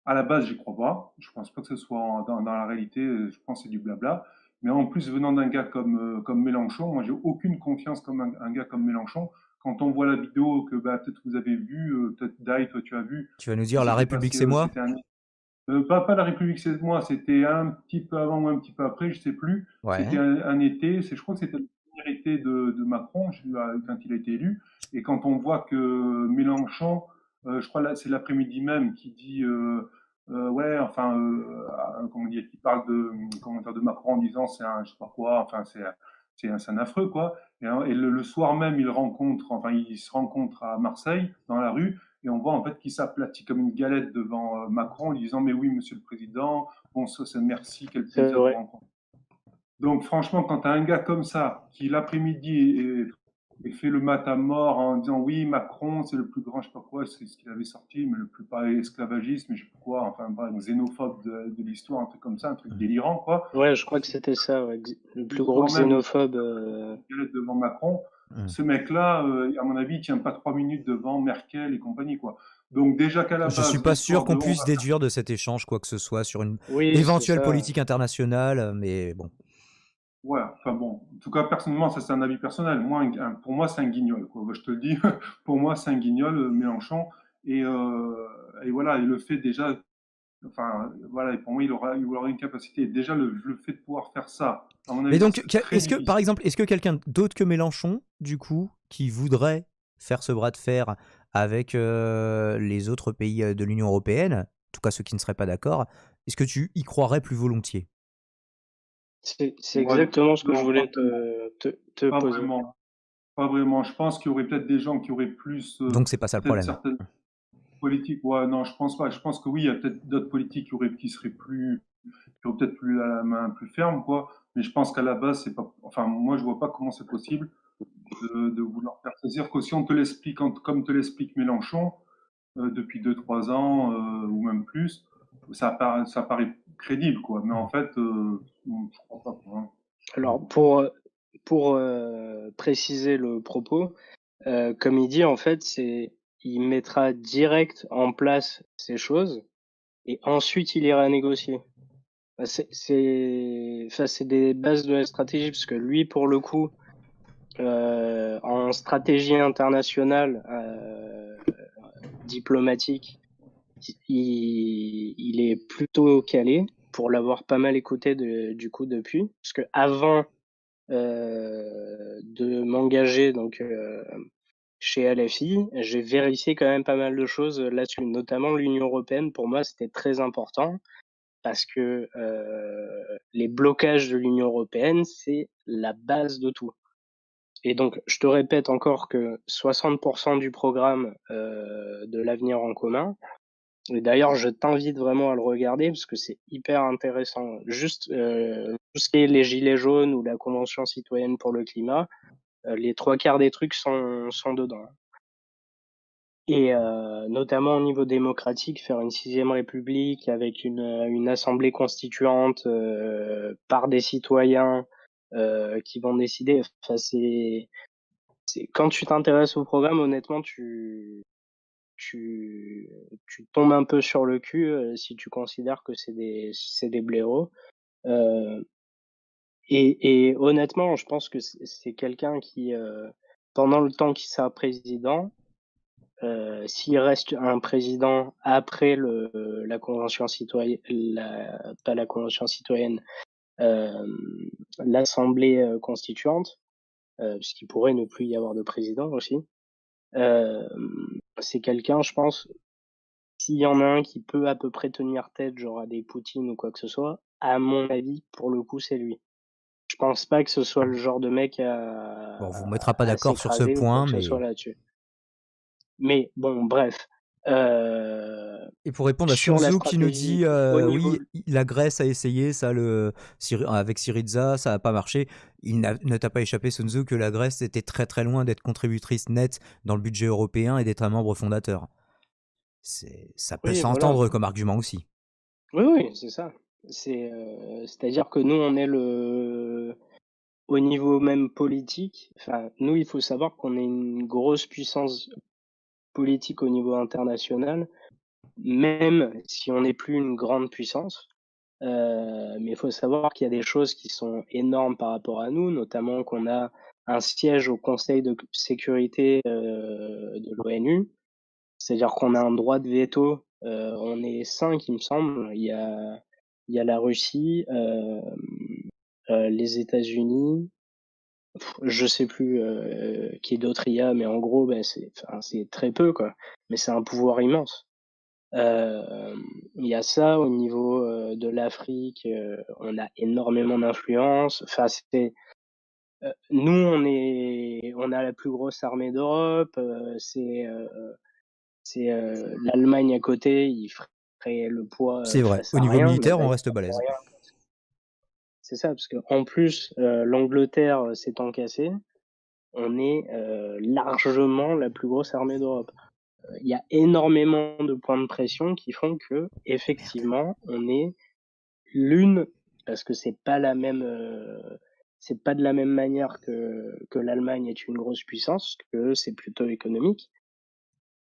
à la base, j'y crois pas. Je pense pas que ce soit dans la réalité. Je pense que c'est du blabla. Mais en plus, venant d'un gars comme Mélenchon, moi, j'ai aucune confiance comme un gars comme Mélenchon. Quand on voit la vidéo que bah, peut-être vous avez vue, peut-être Dai, toi tu as vu, Tu vas nous qui dire la s'était République, passé, c'est moi? c'était pas la République, c'est moi, c'était un petit peu avant ou un petit peu après, je sais plus. C'était Ouais. un été, je crois que c'était le premier été de Macron, quand il a été élu. Et quand on voit que Mélenchon, je crois là, c'est l'après-midi même, qui dit ouais, enfin, comment dire, qui parle de commentaire de Macron en disant c'est un, je sais pas quoi, enfin c'est un affreux quoi. Et le soir même, il se rencontre à Marseille dans la rue et on voit en fait qu'il s'aplatit comme une galette devant Macron en lui disant mais oui monsieur le président, bon ça c'est merci, quel C'est plaisir de vous vrai. rencontrer. Donc franchement quand tu as un gars comme ça qui l'après-midi et fait le matamor en disant oui, Macron, c'est le plus grand, je sais pas quoi, c'est ce qu'il avait sorti, mais le plus pas esclavagiste, mais je sais pas quoi, enfin, xénophobe de l'histoire, un truc comme ça, un truc délirant, quoi. Ouais, je crois que c'était ça, ouais. Le plus gros Quand même, xénophobe. devant Macron, ce mec-là, à mon avis, il tient pas 3 minutes devant Merkel et compagnie, quoi. Donc déjà qu'à la Je suis base, pas sûr l'histoire de qu'on on puisse va déduire de cet échange quoi que ce soit sur une Oui, c'est éventuelle ça. politique internationale, mais bon. ouais, enfin bon, en tout cas personnellement, ça c'est un avis personnel. Moi, pour moi, c'est un guignol, quoi. Je te le dis, pour moi, c'est un guignol, Mélenchon. Et voilà, et le fait déjà, enfin voilà, et pour moi, il aura une capacité. Déjà, le fait de pouvoir faire ça, à mon Mais avis, ça donc, serait très est-ce que, par difficile. exemple, est-ce que quelqu'un d'autre que Mélenchon, du coup, qui voudrait faire ce bras de fer avec les autres pays de l'Union européenne, en tout cas ceux qui ne seraient pas d'accord, est-ce que tu y croirais plus volontiers? C'est Ouais, exactement ce que je non, pas voulais vraiment. te Pas poser. vraiment. Pas vraiment. Je pense qu'il y aurait peut-être des gens qui auraient plus, Donc c'est pas ça le peut-être problème. certaines politiques. Ouais, non, je pense pas. Je pense que oui, il y a peut-être d'autres politiques qui seraient plus, qui auraient peut-être plus la main plus ferme, quoi. Mais je pense qu'à la base, c'est pas, enfin, moi, je vois pas comment c'est possible de vouloir faire plaisir. Que si on te l'explique, comme te l'explique Mélenchon, depuis 2, 3 ans, ou même plus, ça paraît crédible, quoi. Mais en fait, je crois pas, quoi, hein. Alors, pour préciser le propos, comme il dit, en fait, il mettra direct en place ces choses et ensuite il ira négocier. C'est des bases de la stratégie parce que lui, pour le coup, en stratégie internationale diplomatique, il est plutôt calé pour l'avoir pas mal écouté du coup depuis, parce que avant de m'engager donc chez LFI, j'ai vérifié quand même pas mal de choses là-dessus, notamment l'Union européenne. Pour moi, c'était très important parce que les blocages de l'Union européenne, c'est la base de tout. Et donc, je te répète encore que 60% du programme de l'avenir en commun, et d'ailleurs, je t'invite vraiment à le regarder parce que c'est hyper intéressant. Juste tout ce qui est les gilets jaunes ou la Convention citoyenne pour le climat, les 3 quarts des trucs sont dedans. Et notamment au niveau démocratique, faire une 6e république avec une assemblée constituante par des citoyens qui vont décider. Enfin, quand tu t'intéresses au programme, honnêtement, tu tombes un peu sur le cul si tu considères que c'est des blaireaux. Et honnêtement, je pense que c'est quelqu'un qui, pendant le temps qu'il sera président, s'il reste un président après la convention citoyenne, pas la convention citoyenne, l'assemblée constituante, puisqu'il pourrait ne plus y avoir de président aussi. C'est quelqu'un, je pense, s'il y en a un qui peut à peu près tenir tête, genre à des Poutine ou quoi que ce soit, à mon avis, pour le coup, c'est lui. Je pense pas que ce soit le genre de mec Bon, on vous mettra pas à d'accord sur ce s'écraser ou quoi point, que ce soit mais là-dessus. Mais bon, bref. et pour répondre à Sun Sur la Tzu qui nous stratégie dit au niveau. oui, la Grèce a essayé ça avec Syriza, ça n'a pas marché. Ne t'a pas échappé Sun Tzu que la Grèce était très très loin d'être contributrice nette dans le budget européen et d'être un membre fondateur. Ça peut Oui, voilà. s'entendre comme argument aussi. Oui, oui, c'est ça. C'est-à-dire que nous, on est au niveau même politique. Enfin, nous, il faut savoir qu'on est une grosse puissance politique au niveau international, même si on n'est plus une grande puissance. Mais il faut savoir qu'il y a des choses qui sont énormes par rapport à nous, notamment qu'on a un siège au Conseil de sécurité de l'ONU, c'est-à-dire qu'on a un droit de veto. On est 5, il me semble. Il y a la Russie, les États-Unis, je sais plus qui d'autre il y a, mais en gros, ben, c'est très peu, quoi. Mais c'est un pouvoir immense. Il y a ça au niveau de l'Afrique, on a énormément d'influence. Enfin, nous, on a la plus grosse armée d'Europe. C'est l'Allemagne à côté, il ferait le poids C'est vrai. face Au à niveau rien, mais militaire, là, on il reste ferait balèze. rien. C'est ça, parce que en plus, l'Angleterre s'est encassée. on est largement la plus grosse armée d'Europe. Il y a énormément de points de pression qui font que, effectivement, on est l'une, parce que c'est pas la même, c'est pas de la même manière que l'Allemagne est une grosse puissance, que c'est plutôt économique.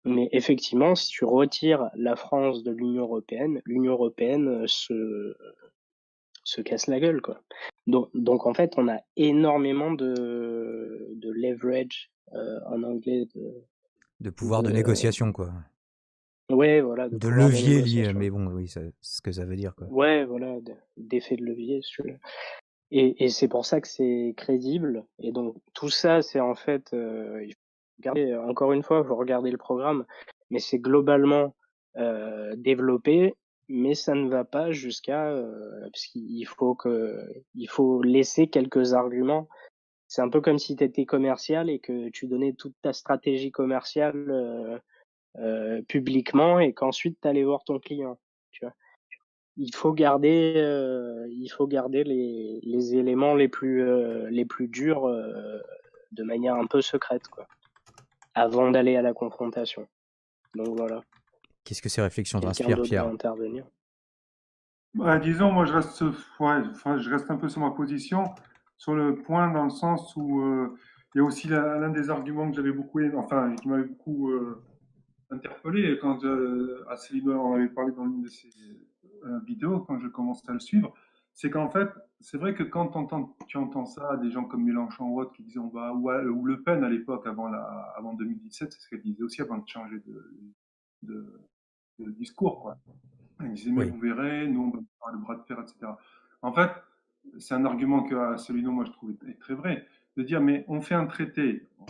Mais effectivement, si tu retires la France de l'Union européenne se casse la gueule, quoi. Donc en fait, on a énormément de leverage en anglais, De pouvoir de de négociation, quoi. ouais, voilà, de De pouvoir de levier lié, négociation. mais bon, oui, c'est ce que ça veut dire, quoi. Ouais, voilà, d'effet de levier, si tu veux. Et c'est pour ça que c'est crédible. Et donc tout ça, c'est en fait, il faut regarder, encore une fois, il faut regarder le programme, mais c'est globalement développé, mais ça ne va pas jusqu'à parce il faut laisser quelques arguments. C'est un peu comme si tu étais commercial et que tu donnais toute ta stratégie commerciale publiquement et qu'ensuite tu allais voir ton client. Tu vois, il faut garder les éléments les plus durs de manière un peu secrète, quoi, avant d'aller à la confrontation. Donc voilà. Qu'est-ce que ces réflexions Quelqu'un t'inspirent, d'autre veut Pierre? intervenir? Bah, disons, moi, je reste un peu sur ma position, sur le point dans le sens où il y a aussi l'un des arguments que j'avais beaucoup aimé, enfin, qui m'avait beaucoup interpellé quand Céline en avait parlé dans l'une de ses vidéos, quand je commençais à le suivre, c'est qu'en fait, c'est vrai que quand tu entends ça, des gens comme Mélenchon ou autres qui disaient, bah, ou Le Pen à l'époque, avant 2017, c'est ce qu'elle disait aussi avant de changer de, de discours, quoi. Il disait, mais Oui. vous verrez, nous, on va faire le bras de fer, etc. En fait, c'est un argument que Asselineau, moi, je trouve est très vrai, de dire, mais on fait un traité, on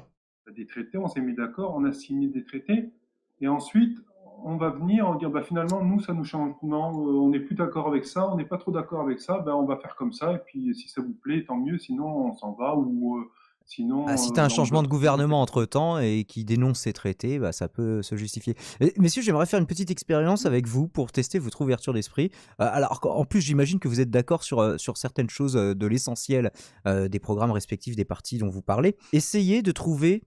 a des traités, on s'est mis d'accord, on a signé des traités, et ensuite, on va venir, on va dire, bah, finalement, nous, ça nous change, non, on n'est plus d'accord avec ça, on n'est pas trop d'accord avec ça, ben, on va faire comme ça, et puis si ça vous plaît, tant mieux, sinon, on s'en va, ou Ah, si sinon, tu as un ben, on changement de bloque tout, etc. gouvernement entre-temps et qui dénonce ces traités, bah, ça peut se justifier. Messieurs, j'aimerais faire une petite expérience avec vous pour tester votre ouverture d'esprit. Alors, en plus, j'imagine que vous êtes d'accord sur certaines choses de l'essentiel des programmes respectifs des partis dont vous parlez. Essayez de trouver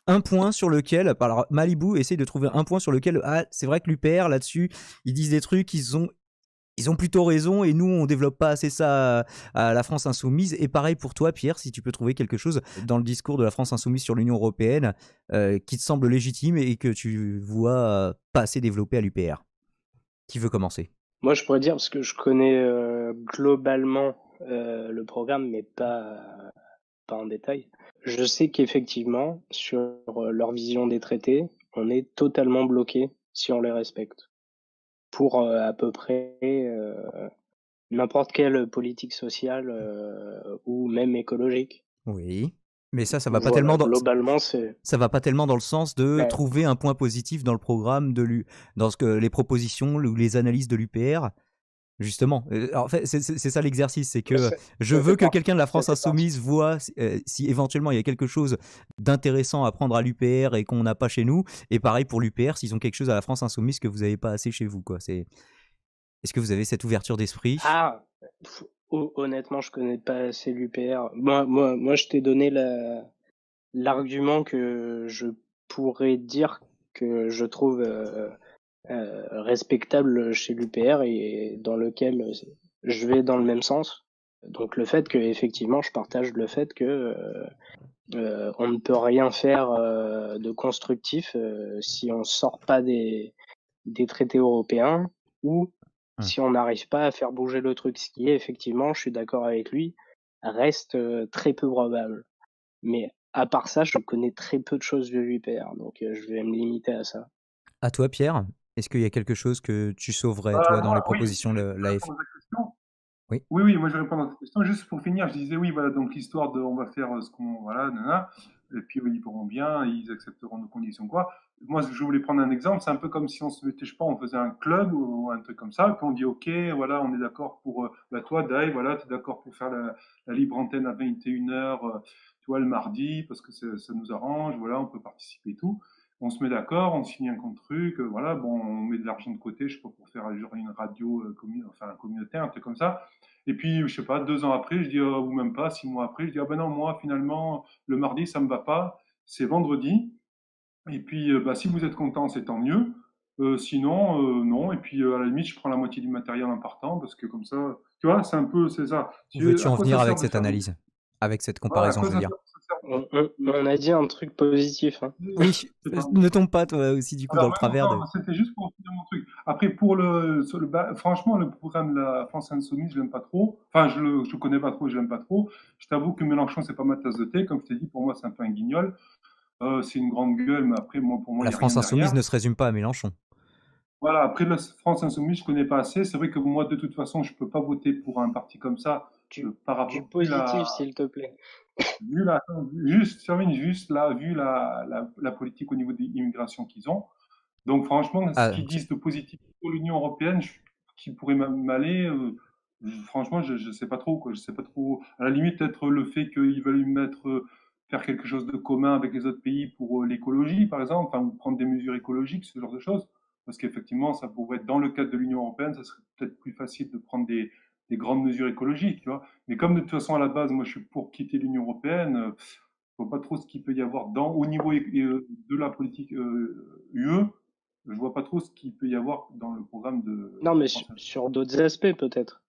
un point sur lequel, alors Malibu, essaye de trouver un point sur lequel, ah, c'est vrai que l'UPR, là-dessus, ils disent des trucs, ils ont plutôt raison et nous on développe pas assez ça à la France insoumise. Et pareil pour toi, Pierre, si tu peux trouver quelque chose dans le discours de la France insoumise sur l'Union européenne qui te semble légitime et que tu vois pas assez développé à l'UPR. Qui veut commencer? Moi, je pourrais dire, parce que je connais globalement le programme, mais pas en détail. Je sais qu'effectivement, sur leur vision des traités, on est totalement bloqué si on les respecte. Pour à peu près n'importe quelle politique sociale ou même écologique. Oui. Mais ça va pas Voilà, tellement dans, globalement, c'est ça va pas tellement dans le sens de ouais, trouver un point positif dans le programme dans ce que les propositions ou les analyses de l'UPR. Justement, en fait, c'est ça l'exercice, c'est que je ça fait veux que quelqu'un de la ça France fait partie. insoumise voit si éventuellement il y a quelque chose d'intéressant à prendre à l'UPR et qu'on n'a pas chez nous, et pareil pour l'UPR, s'ils ont quelque chose à la France insoumise que vous n'avez pas assez chez vous, quoi. Est-ce que vous avez cette ouverture d'esprit? Ah, honnêtement, je connais pas assez l'UPR. Moi, je t'ai donné l'argument que je pourrais dire que je trouve respectable chez l'UPR et dans lequel je vais dans le même sens. Donc le fait que effectivement, je partage le fait que on ne peut rien faire de constructif si on sort pas des traités européens ou Hum. si on n'arrive pas à faire bouger le truc, ce qui est effectivement, je suis d'accord avec lui, reste très peu probable. Mais à part ça, je connais très peu de choses de l'UPR, donc je vais me limiter à ça. À toi, Pierre, est-ce qu'il y a quelque chose que tu sauverais, toi, dans Moi, les oui, propositions de je vais l'AF? répondre à ta question. Oui. Oui, oui, moi je vais répondre à cette question. Juste pour finir, je disais oui, voilà, donc l'histoire de on va faire ce qu'on. Voilà, nanana, et puis oui, ils pourront bien, ils accepteront nos conditions, quoi. Moi, je voulais prendre un exemple, c'est un peu comme si on se mettait, je sais pas, on faisait un club ou un truc comme ça, puis on dit ok, voilà, on est d'accord pour. Bah, toi, Dave, voilà, tu es d'accord pour faire la libre antenne à 21h, tu vois, le mardi, parce que ça nous arrange, voilà, on peut participer et tout. On se met d'accord, on signe un compte truc, voilà, bon, on met de l'argent de côté, je sais pas, pour faire genre une radio enfin, communautaire, un truc comme ça. Et puis, je sais pas, 2 ans après, je dis, ou même pas, 6 mois après, je dis, ah ben non, moi, finalement, le mardi, ça me va pas, c'est vendredi. Et puis, bah, si vous êtes content, c'est tant mieux. Sinon, non. Et puis, à la limite, je prends la moitié du matériel en partant parce que comme ça, tu vois, c'est un peu, c'est ça. Où veux-tu À en quoi venir ça sert avec de cette faire des... analyse? Avec cette Voilà, à comparaison, quoi je veux ça dire. sert On a dit un truc positif, hein. Oui, c'est pas... ne tombe pas toi aussi du coup dans Alors, le non, travers non, de... c'était juste pour finir mon truc. Après, franchement, le programme de la France Insoumise, je l'aime pas trop. Enfin, je connais pas trop, je l'aime pas trop. Je t'avoue que Mélenchon, c'est pas ma tasse de thé. Comme je t'ai dit, pour moi, c'est un peu un guignol. C'est une grande gueule, mais après, moi, pour moi, il La y a rien France insoumise derrière. ne se résume pas à Mélenchon. Voilà, après la France Insoumise, je connais pas assez. C'est vrai que moi, de toute façon, je peux pas voter pour un parti comme ça par Du rapport positif, s'il te plaît. vu la, juste, je termine juste là, vu la politique au niveau de l'immigration qu'ils ont. Donc franchement, ce Ah, qu'ils donc disent de positif pour l'Union européenne, qui pourrait m'aller, franchement, je sais pas trop quoi. Je sais pas trop. À la limite, peut-être le fait qu'ils veulent mettre faire quelque chose de commun avec les autres pays pour l'écologie, par exemple, enfin, ou prendre des mesures écologiques, ce genre de choses. Parce qu'effectivement, ça pourrait être dans le cadre de l'Union européenne, ça serait peut-être plus facile de prendre des grandes mesures écologiques, tu vois. Mais comme de toute façon, à la base, moi, je suis pour quitter l'Union européenne, je vois pas trop ce qu'il peut y avoir au niveau de la politique UE. Je vois pas trop ce qu'il peut y avoir dans le programme Non, de mais France Insoumise. sur d'autres aspects, peut-être.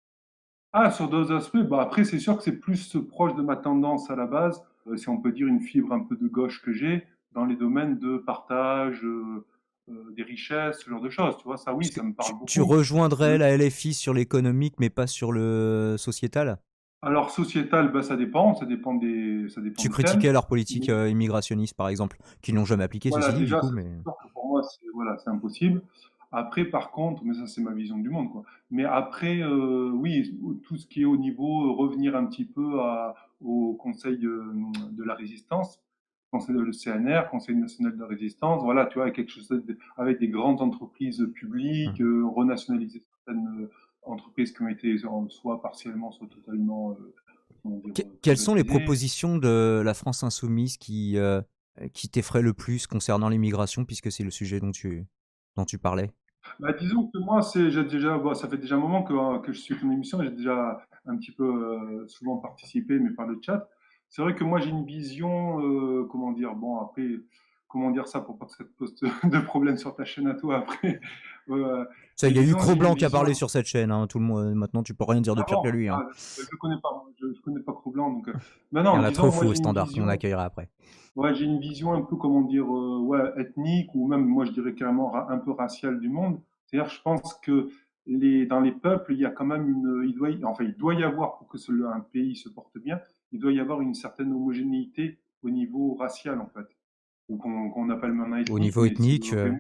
Ah, sur d'autres aspects, bah après, c'est sûr que c'est plus proche de ma tendance à la base, si on peut dire une fibre un peu de gauche que j'ai, dans les domaines de partage, des richesses, ce genre de choses. Tu vois, ça oui, est-ce que ça me parle tu beaucoup. rejoindrais la LFI sur l'économique mais pas sur le sociétal? Alors, sociétal, bah, ça dépend Tu des thèmes. critiquais leur politique immigrationniste par exemple, qu'ils n'ont jamais appliqué ceci Voilà, dit du déjà, coup, c'est mais... sûr que pour moi, c'est impossible. Après, par contre, mais ça, c'est ma vision du monde, quoi. Mais après, oui, tout ce qui est au niveau, revenir un petit peu au Conseil de la Résistance, le CNR, Conseil national de la Résistance, voilà, tu vois, quelque chose avec des grandes entreprises publiques, Mhm. renationaliser certaines entreprises qui ont été soit partiellement, soit totalement, comment dire, Quelles sont les privatisées. propositions de la France insoumise qui t'effraient le plus concernant l'immigration, puisque c'est le sujet dont tu parlais? Bah, disons que moi, j'ai déjà, bon, ça fait déjà un moment que je suis ton émission, j'ai déjà un petit peu souvent participé, mais par le chat. C'est vrai que moi, j'ai une vision, comment dire, bon, après, comment dire ça pour pas que ça te pose de problème sur ta chaîne à toi après. Euh, Ça, mais il y a eu disons, j'ai une Cro-Blanc qui a parlé vision. sur cette chaîne, hein, tout le monde, maintenant tu peux rien dire de Ah pire que bon? lui, hein. Ah, je connais pas, moi, je connais pas Cro-Blanc, donc. Non, Il y non, en a trop disons, moi, faux au j'ai une standard qu'on vision. accueillera après. Ouais, j'ai une vision un peu, comment dire, ouais, ethnique ou même, moi, je dirais carrément un peu raciale du monde. C'est-à-dire, je pense que dans les peuples, il y a quand même il doit y avoir, pour que un pays se porte bien, il doit y avoir une certaine homogénéité au niveau racial, en fait. Ou qu'on appelle maintenant Au ethnique, niveau mais si vous ethnique, voulez.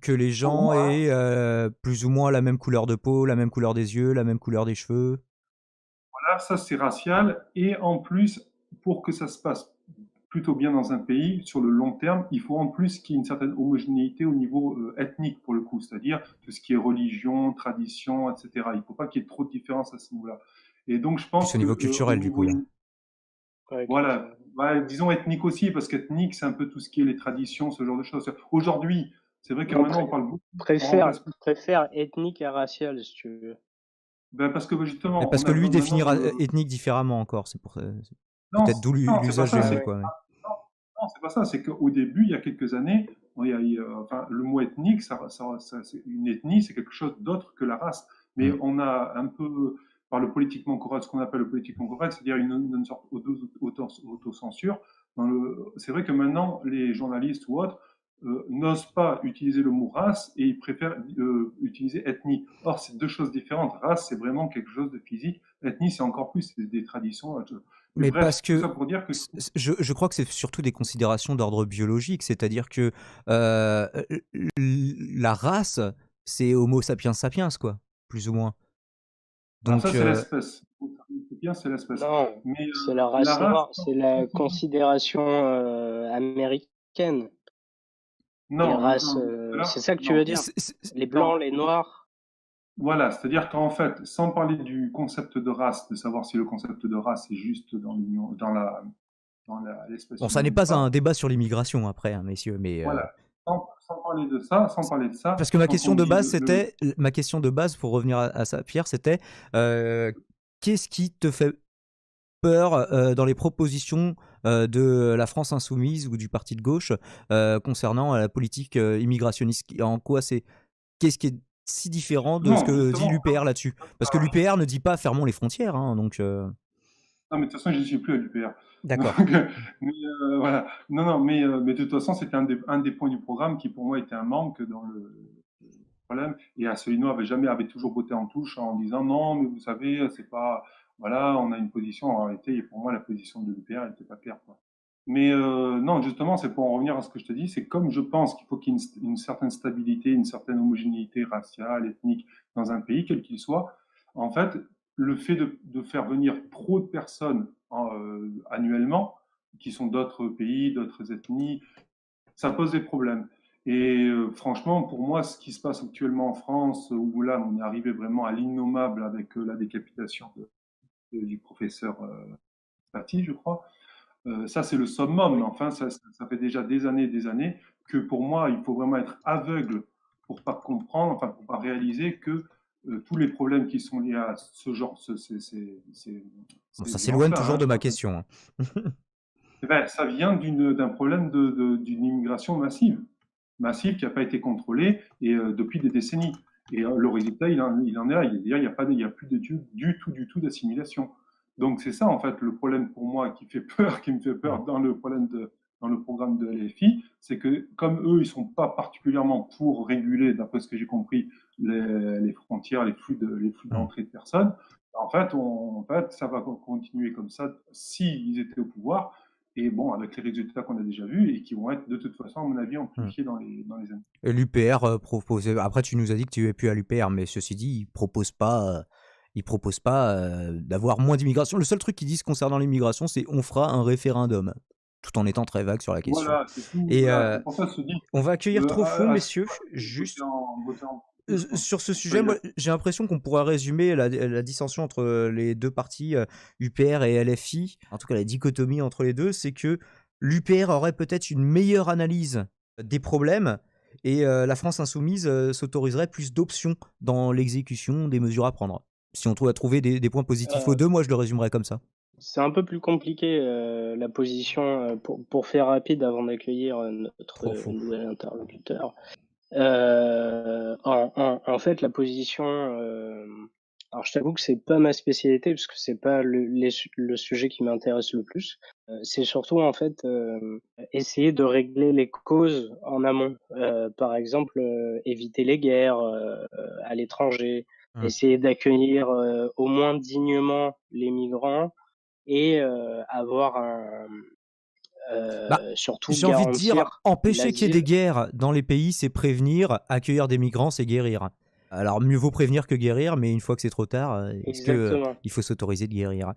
que les Pour gens moi, hein, aient plus ou moins la même couleur de peau, la même couleur des yeux, la même couleur des cheveux. voilà, ça, c'est racial. Et en plus, pour que ça se passe plutôt bien dans un pays, sur le long terme, il faut en plus qu'il y ait une certaine homogénéité au niveau ethnique, pour le coup, c'est-à-dire tout ce qui est religion, tradition, etc. Il ne faut pas qu'il y ait trop de différence à ce niveau-là. Et donc, je pense Plus au que niveau au culturel, du coup, niveau, là. Ouais, voilà, culturel. ouais, disons ethnique aussi, parce qu'ethnique, c'est un peu tout ce qui est les traditions, ce genre de choses. Aujourd'hui, c'est vrai que Non, maintenant, on parle beaucoup, on remplace beaucoup, préfère ethnique à racial, si tu veux. ben, parce que Mais justement, parce on que a lui maintenant définira le, ethnique différemment encore, c'est pour non, peut-être d'où non, c'est pas l'usage ça, des Ah mots, ouais. quoi. Mais... non, non, c'est pas ça, c'est qu'au début, il y a quelques années, enfin, le mot ethnique, une ethnie, c'est quelque chose d'autre que la race. Mais Mm. on a un peu, par le politiquement correct, ce qu'on appelle le politiquement correct, c'est-à-dire une sorte d'autocensure. C'est vrai que maintenant, les journalistes ou autres n'osent pas utiliser le mot race et ils préfèrent utiliser ethnie. Or, c'est deux choses différentes. Race, c'est vraiment quelque chose de physique. Ethnie, c'est encore plus, c'est des traditions. Mais Mais parce bref, tout que ça pour dire que je crois que c'est surtout des considérations d'ordre biologique, c'est-à-dire que la race, c'est Homo sapiens sapiens, quoi, plus ou moins. alors ça, Donc, c'est l'espèce. C'est bien, c'est l'espèce. Non, Mais c'est la la race race, noire, c'est la considération américaine des non, races. C'est là, ça que tu veux non, dire? Les non. blancs, les noirs. Voilà, c'est-à-dire qu'en fait, sans parler du concept de race, de savoir si le concept de race est juste dans l'espèce bon, ça n'est humaine ou pas un pas, débat sur l'immigration après, hein, messieurs, mais voilà. sans parler de ça, Parce que ma quand on question de dit base, c'était, ma question de base, pour revenir à ça, Pierre, c'était qu'est-ce qui te fait peur dans les propositions de la France insoumise ou du parti de gauche concernant la politique immigrationniste? En quoi qu'est-ce qui est si différent de ce non, que dit justement, l'UPR là-dessus? Parce que l'UPR ne dit pas fermons les frontières, hein, donc. non, mais de toute façon, je n'y suis plus à l'UPR. D'accord. Donc, mais, voilà. Non, mais de toute façon, c'était un des points du programme qui, pour moi, était un manque dans le problème. Et Asselineau avait toujours botté en touche en disant non, mais vous savez, c'est pas, voilà, on a une position. En réalité, et pour moi, la position de l'UPR n'était pas claire, quoi. Mais non, justement, c'est pour en revenir à ce que je te dis, c'est comme je pense qu'il faut qu'il y ait une certaine stabilité, une certaine homogénéité raciale, ethnique dans un pays, quel qu'il soit. En fait, le fait de faire venir trop de personnes annuellement, qui sont d'autres pays, d'autres ethnies, ça pose des problèmes. Et franchement, pour moi, ce qui se passe actuellement en France, où là, on est arrivé vraiment à l'innommable avec la décapitation du professeur Paty, je crois, ça, c'est le summum. Mais enfin, ça fait déjà des années que pour moi, il faut vraiment être aveugle pour pas comprendre, enfin, pour pas réaliser que tous les problèmes qui sont liés à ce genre, Bon, ça ces s'éloigne violences-là, toujours hein, de ma question, hein. eh ben, ça vient d'un problème d'une immigration massive qui n'a pas été contrôlée et, depuis des décennies. Et le résultat, il en est là. Il n'y a, pas, il y a plus du tout d'assimilation. Donc c'est ça en fait le problème pour moi qui fait peur, qui me fait peur dans le dans le programme de LFI, c'est que comme eux, ils sont pas particulièrement pour réguler, d'après ce que j'ai compris, les frontières, les flux d'entrée de personnes. En fait, ça va continuer comme ça s'ils étaient au pouvoir. Et bon, avec les résultats qu'on a déjà vus et qui vont être de toute façon, à mon avis, amplifiés dans les années. Et l'UPR propose. Après, tu nous as dit que tu es plus à l'UPR, mais ceci dit, il propose pas d'avoir moins d'immigration. Le seul truc qu'ils disent concernant l'immigration, c'est on fera un référendum, tout en étant très vague sur la question. Voilà, c'est tout. Et Voilà, c'est pour ça que se dit, on va accueillir trop fond, messieurs. voter Juste voter en sur ce sujet, moi, j'ai l'impression qu'on pourrait résumer la dissension entre les deux partis, UPR et LFI, en tout cas la dichotomie entre les deux, c'est que l'UPR aurait peut-être une meilleure analyse des problèmes et la France insoumise s'autoriserait plus d'options dans l'exécution des mesures à prendre. Si on trouve à trouver des points positifs aux deux, moi je le résumerais comme ça. C'est un peu plus compliqué la position, pour faire rapide avant d'accueillir notre nouvel interlocuteur. En fait, la position. Alors, je t'avoue que c'est pas ma spécialité parce que c'est pas le sujet qui m'intéresse le plus. C'est surtout en fait essayer de régler les causes en amont. Par exemple, éviter les guerres à l'étranger, essayer d'accueillir au moins dignement les migrants et avoir surtout j'ai envie de dire, garantir empêcher qu'il y ait des l'asile. guerres dans les pays, c'est prévenir, accueillir des migrants, c'est guérir. Alors mieux vaut prévenir que guérir, mais une fois que c'est trop tard, est-ce que Exactement. il faut s'autoriser de guérir?